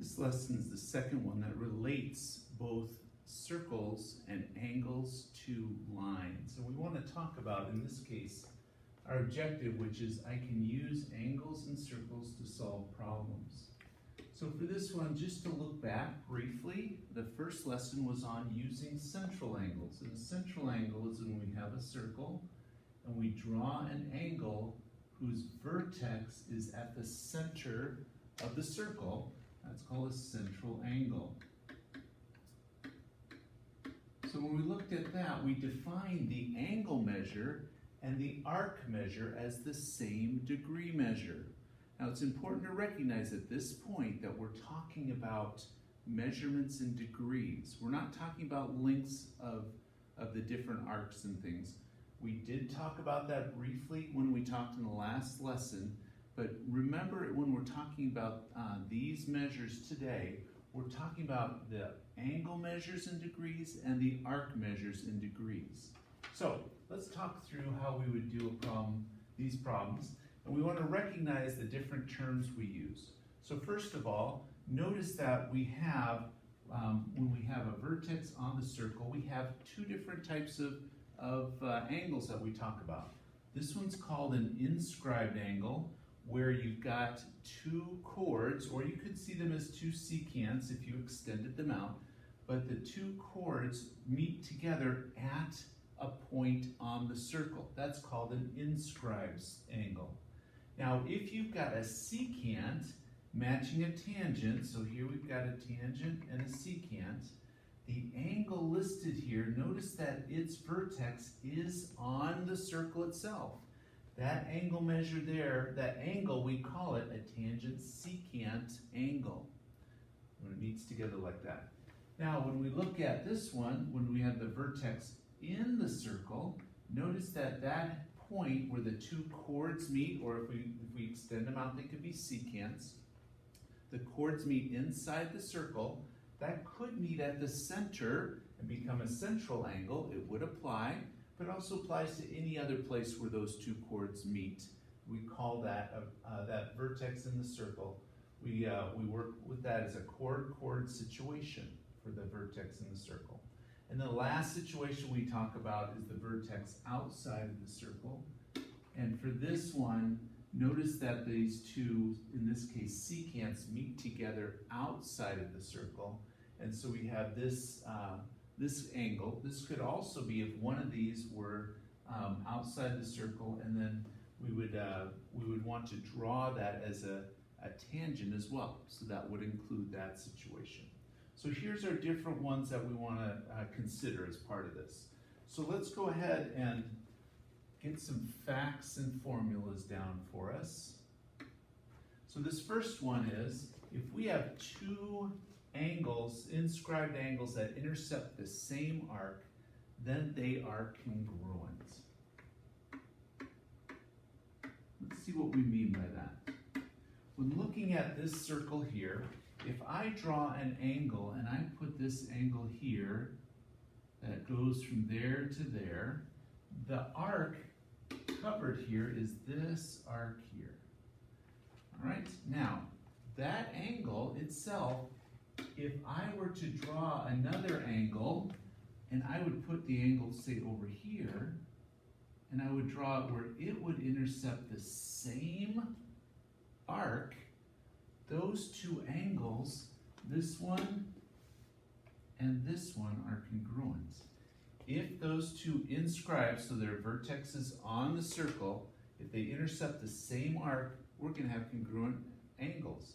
This lesson is the second one that relates both circles and angles to lines. And we want to talk about, in this case, our objective, which is I can use angles and circles to solve problems. So for this one, just to look back briefly, the first lesson was on using central angles. And a central angle is when we have a circle and we draw an angle whose vertex is at the center of the circle. That's called a central angle. So when we looked at that, we defined the angle measure and the arc measure as the same degree measure. Now it's important to recognize at this point that we're talking about measurements in degrees. We're not talking about lengths of the different arcs and things. We did talk about that briefly when we talked in the last lesson, but remember when we're talking about these measures today, we're talking about the angle measures in degrees and the arc measures in degrees. So let's talk through how we would do these problems. And we want to recognize the different terms we use. So first of all, notice that we have, when we have a vertex on the circle, we have two different types of angles that we talk about. This one's called an inscribed angle, where you've got two chords, or you could see them as two secants if you extended them out, but the two chords meet together at a point on the circle. That's called an inscribed angle. Now, if you've got a secant matching a tangent, so here we've got a tangent and a secant, the angle listed here, notice that its vertex is on the circle itself. That angle measure there, that angle, we call it a tangent secant angle, when it meets together like that. Now, when we look at this one, when we have the vertex in the circle, notice that that point where the two chords meet, or if we extend them out, they could be secants. The chords meet inside the circle. That could meet at the center and become a central angle. It would apply, but also applies to any other place where those two chords meet. We call that that vertex in the circle. We work with that as a chord-chord situation for the vertex in the circle. And the last situation we talk about is the vertex outside of the circle. And for this one, notice that these two, in this case secants, meet together outside of the circle. And so we have this this angle. This could also be if one of these were outside the circle, and then we would want to draw that as a tangent as well. So that would include that situation. So here's our different ones that we want to consider as part of this. So let's go ahead and get some facts and formulas down for us. So this first one is, if we have two angles, inscribed angles that intercept the same arc, then they are congruent. Let's see what we mean by that. When looking at this circle here, if I draw an angle and I put this angle here that goes from there to there, the arc covered here is this arc here. All right, now that angle itself, if I were to draw another angle and I would put the angle, say, over here, and I would draw it where it would intercept the same arc, those two angles, this one and this one, are congruent. If those two inscribe, so their vertexes on the circle, if they intercept the same arc, we're going to have congruent angles.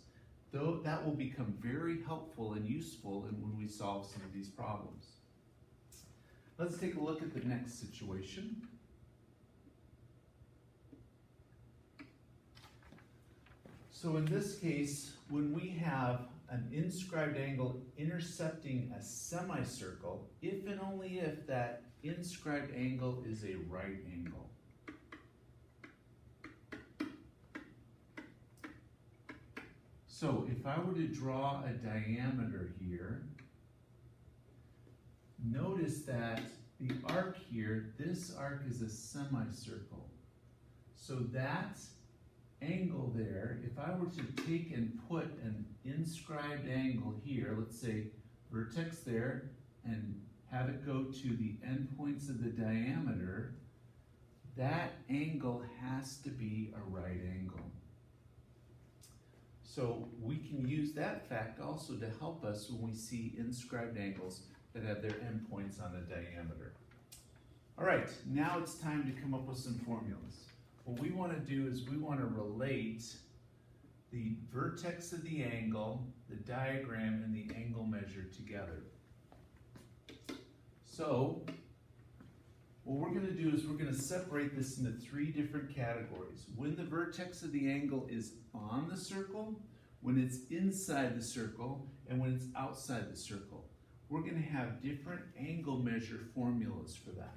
Though that will become very helpful and useful when we solve some of these problems. Let's take a look at the next situation. So in this case, when we have an inscribed angle intercepting a semicircle, if and only if that inscribed angle is a right angle. So if I were to draw a diameter here, notice that the arc here, this arc is a semicircle. So that angle there, if I were to take and put an inscribed angle here, let's say vertex there, and have it go to the endpoints of the diameter, that angle has to be a right angle. So we can use that fact also to help us when we see inscribed angles that have their endpoints on a diameter. All right, now it's time to come up with some formulas. What we want to do is we want to relate the vertex of the angle, the diagram, and the angle measure together. So what we're going to do is we're going to separate this into three different categories. When the vertex of the angle is on the circle, when it's inside the circle, and when it's outside the circle. We're going to have different angle measure formulas for that.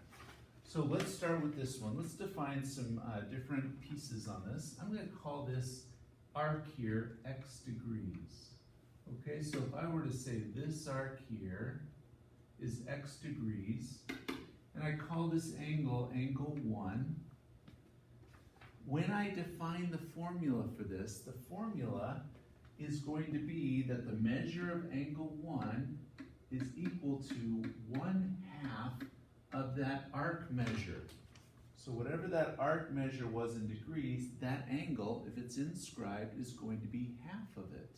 So let's start with this one. Let's define some different pieces on this. I'm going to call this arc here x degrees. Okay, so if I were to say this arc here is x degrees, and I call this angle angle 1, when I define the formula for this, the formula is going to be that the measure of angle 1 is equal to 1/2 of that arc measure. So whatever that arc measure was in degrees, that angle, if it's inscribed, is going to be half of it.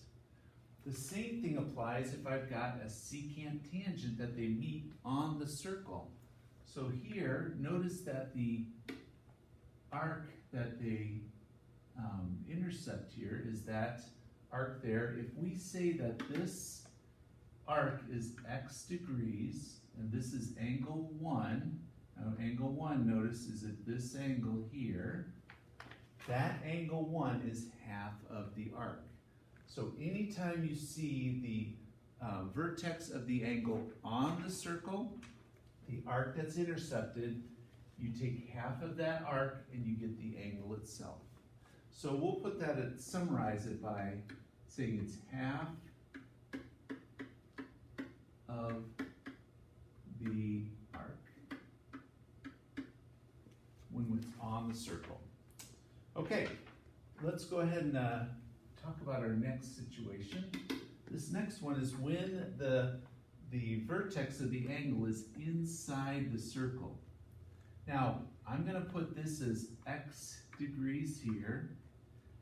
The same thing applies if I've got a secant tangent that they meet on the circle. So here, notice that the arc that they intercept here is that arc there. If we say that this arc is x degrees, and this is angle 1, now angle 1, notice, is at this angle here, that angle 1 is half of the arc. So anytime you see the vertex of the angle on the circle, the arc that's intercepted, you take half of that arc and you get the angle itself. So we'll put that at, summarize it by saying it's half of the arc when it's on the circle. Okay, let's go ahead and talk about our next situation. This next one is when the vertex of the angle is inside the circle. Now, I'm going to put this as x degrees here.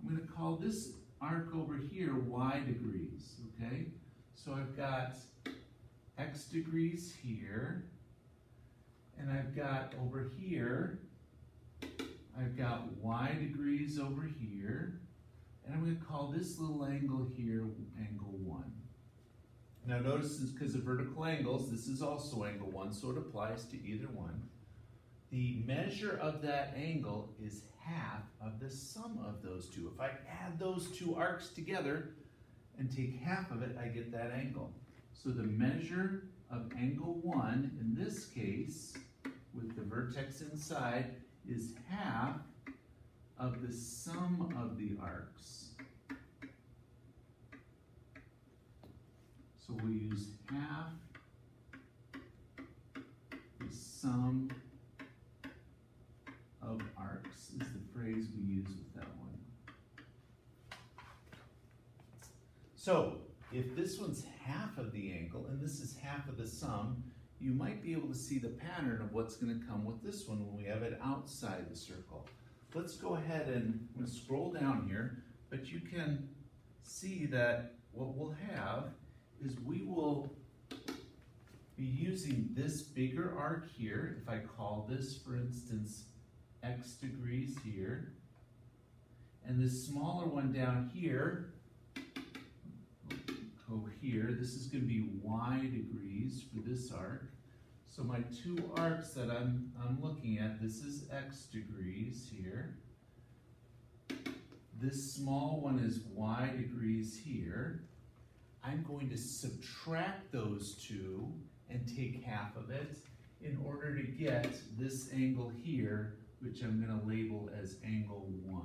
I'm going to call this arc over here y degrees, okay? So I've got x degrees here, and I've got over here, I've got y degrees over here, and I'm going to call this little angle here angle 1. Now notice, because of vertical angles, this is also angle 1, so it applies to either one. The measure of that angle is half of the sum of those two. If I add those two arcs together and take half of it, I get that angle. So the measure of angle 1, in this case, with the vertex inside, is half of the sum of the arcs. So we'll use half the sum of arcs is the phrase we use with that one. So if this one's half of the angle and this is half of the sum, you might be able to see the pattern of what's going to come with this one when we have it outside the circle. Let's go ahead and I'm going to scroll down here, but you can see that what we'll have is we will be using this bigger arc here. If I call this, for instance, x degrees here, and this smaller one down here, go here, this is going to be y degrees for this arc. So my two arcs that I'm looking at, this is x degrees here. This small one is y degrees here. I'm going to subtract those two and take half of it in order to get this angle here, which I'm going to label as angle 1.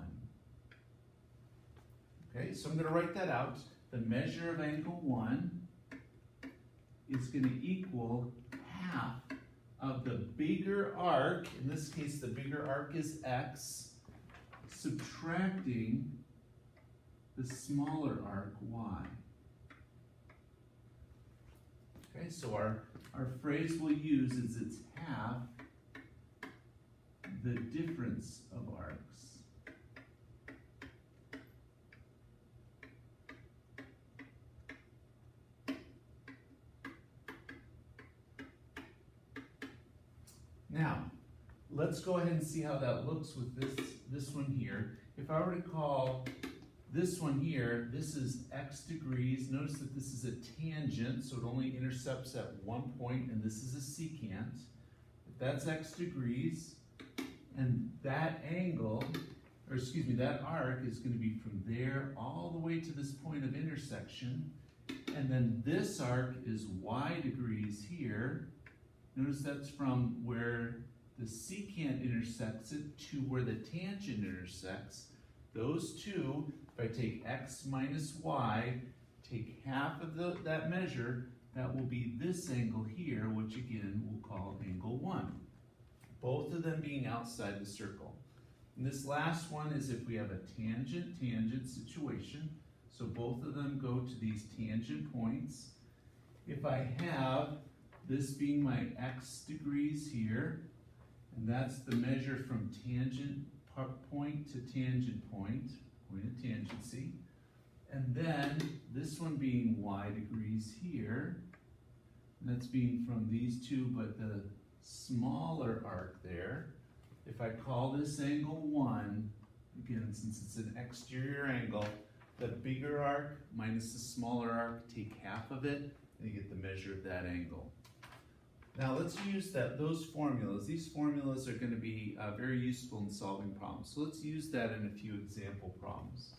Okay, so I'm going to write that out. The measure of angle 1 is going to equal half of the bigger arc, in this case the bigger arc is x, subtracting the smaller arc y. Okay, so our phrase we'll use is it's half the difference of arcs. Now, let's go ahead and see how that looks with this one here. If I were to call this one here, this is x degrees. Notice that this is a tangent, so it only intercepts at one point, and this is a secant. If that's x degrees, and that angle, or excuse me, that arc is going to be from there all the way to this point of intersection, and then this arc is y degrees here. Notice that's from where the secant intersects it to where the tangent intersects. Those two, if I take x minus y, take half of that measure, that will be this angle here, which again we'll call angle 1. Both of them being outside the circle. And this last one is if we have a tangent-tangent situation. So both of them go to these tangent points. If I have this being my x degrees here, and that's the measure from tangent point to tangent point of tangency. And then this one being y degrees here, and that's being from these two, but the smaller arc there. If I call this angle 1, again, since it's an exterior angle, the bigger arc minus the smaller arc, take half of it, and you get the measure of that angle. Now let's use those formulas. These formulas are going to be very useful in solving problems. So let's use that in a few example problems.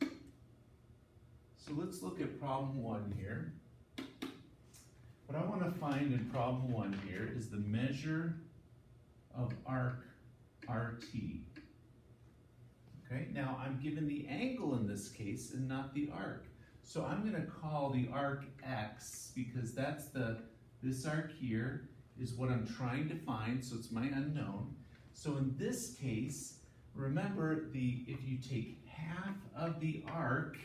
So let's look at problem 1 here. What I want to find in problem 1 here is the measure of arc RT. Okay, now I'm given the angle in this case and not the arc. So I'm going to call the arc X because that's this arc here is what I'm trying to find, so it's my unknown. So in this case, remember if you take half of the arc,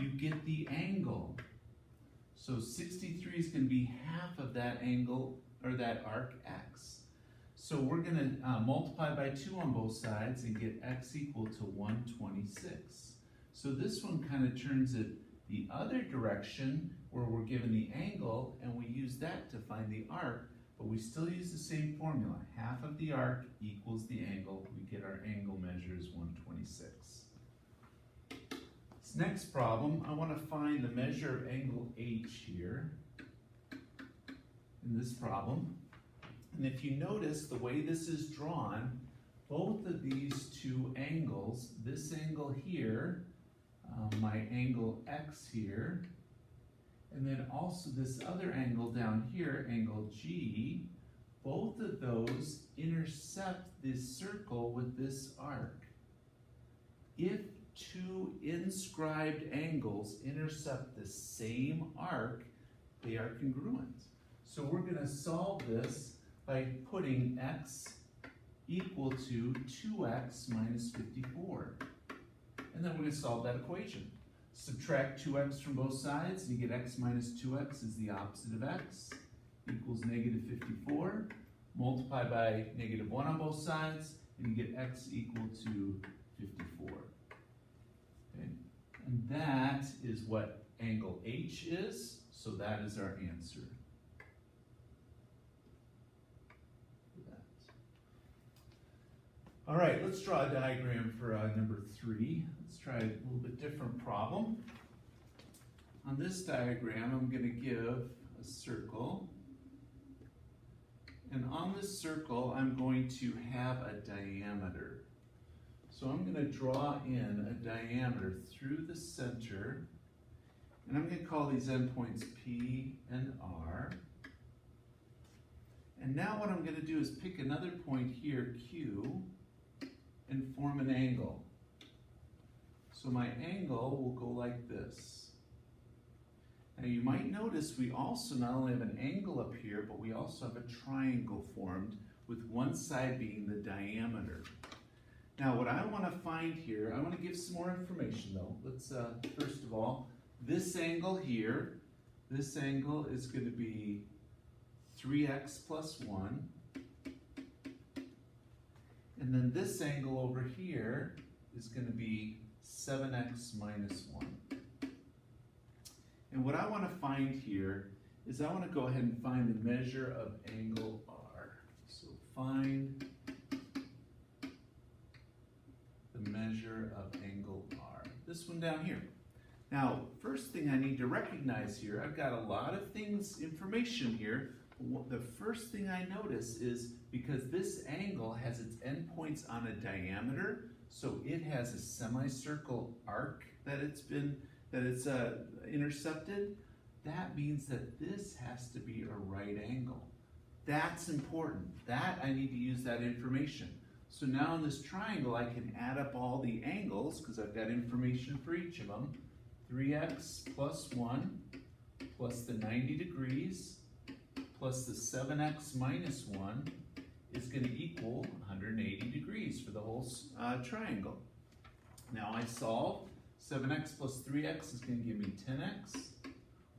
you get the angle. So 63 is going to be half of that angle, or that arc X. So we're going to multiply by 2 on both sides and get X equal to 126. So this one kind of turns it the other direction where we're given the angle, and we use that to find the arc, but we still use the same formula. Half of the arc equals the angle. We get our angle measure as 126. This next problem, I want to find the measure of angle H here in this problem. And if you notice the way this is drawn, both of these two angles, this angle here, my angle X here, and then also this other angle down here, angle G, both of those intercept this circle with this arc. If two inscribed angles intercept the same arc, they are congruent. So we're going to solve this by putting X equal to 2x minus 54. And then we're going to solve that equation. Subtract 2x from both sides, and you get x minus 2x is the opposite of x, equals negative 54. Multiply by negative 1 on both sides, and you get x equal to 54. Okay? And that is what angle H is, so that is our answer. All right, let's draw a diagram for number 3. Let's try a little bit different problem. On this diagram, I'm going to give a circle. And on this circle, I'm going to have a diameter. So I'm going to draw in a diameter through the center. And I'm going to call these endpoints P and R. And now what I'm going to do is pick another point here, Q, and form an angle. So my angle will go like this. Now you might notice we also not only have an angle up here, but we also have a triangle formed with one side being the diameter. Now what I want to find here, I want to give some more information though. Let's first of all, this angle here, this angle is going to be 3x plus 1. And then this angle over here is going to be 7x minus 1. And what I want to find here is I want to go ahead and find the measure of angle R. So find the measure of angle R. This one down here. Now, first thing I need to recognize here, I've got a lot of things, information here. The first thing I notice is because this angle has its endpoints on a diameter, so it has a semicircle arc that it's intercepted. That means that this has to be a right angle. That's important. That I need to use that information. So now in this triangle, I can add up all the angles because I've got information for each of them. 3x plus 1 plus the 90 degrees plus the 7x minus 1 is going to equal 180 degrees for the whole triangle. Now I solve. 7x plus 3x is going to give me 10x.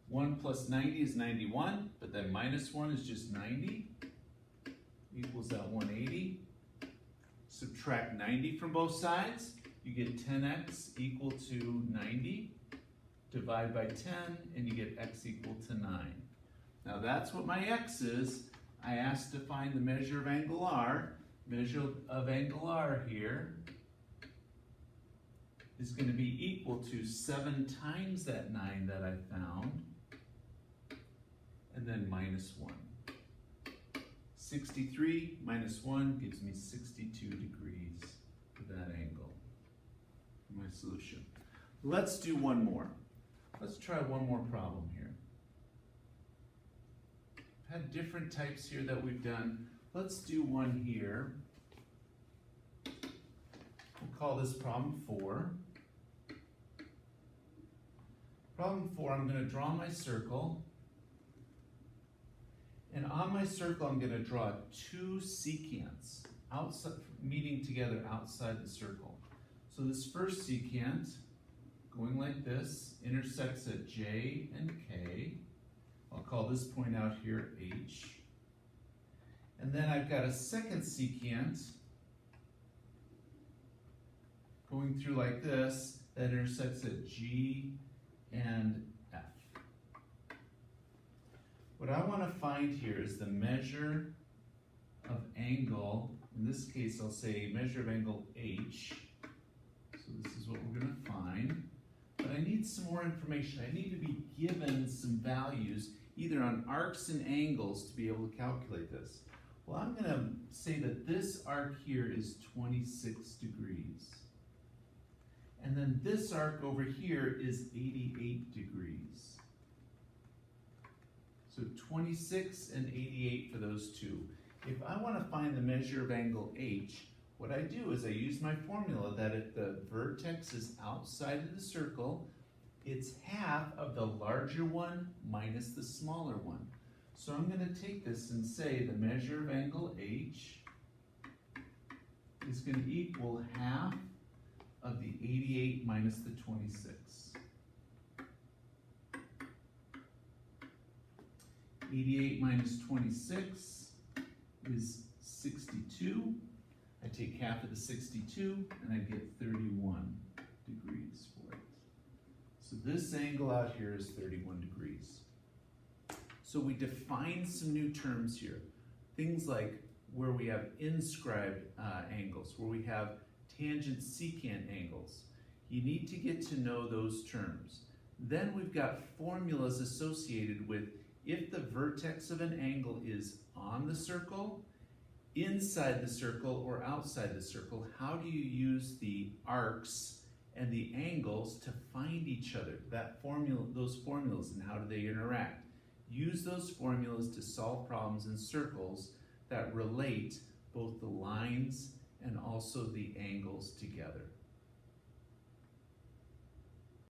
1 plus 90 is 91, but then minus 1 is just 90. Equals that 180. Subtract 90 from both sides. You get 10x equal to 90. Divide by 10, and you get x equal to 9. Now that's what my x is. I asked to find the measure of angle R. Measure of angle R here is going to be equal to 7 times that 9 that I found, and then minus 1. 63 minus 1 gives me 62 degrees for that angle. My solution. Let's do one more. Let's try one more problem here. I've had different types here that we've done. Let's do one here. We'll call this problem 4. Problem 4, I'm going to draw my circle. And on my circle, I'm going to draw 2 secants outside, meeting together outside the circle. So this first secant, going like this, intersects at J and K. I'll call this point out here H. And then I've got a second secant going through like this that intersects at G and F. What I want to find here is the measure of angle. In this case, I'll say measure of angle H. So this is what we're going to find. But I need some more information. I need to be given some values, either on arcs and angles, to be able to calculate this. Well, I'm going to say that this arc here is 26 degrees. And then this arc over here is 88 degrees. So 26 and 88 for those two. If I want to find the measure of angle H, what I do is I use my formula that if the vertex is outside of the circle, it's half of the larger one minus the smaller one. So I'm going to take this and say the measure of angle H is going to equal half of the 88 minus the 26. 88 minus 26 is 62. I take half of the 62 and I get 31 degrees for it. So this angle out here is 31 degrees. So we define some new terms here. Things like where we have inscribed angles, where we have tangent secant angles. You need to get to know those terms. Then we've got formulas associated with if the vertex of an angle is on the circle, inside the circle, or outside the circle. How do you use the arcs and the angles to find each other? That formula, those formulas, and how do they interact? Use those formulas to solve problems in circles that relate both the lines and also the angles together.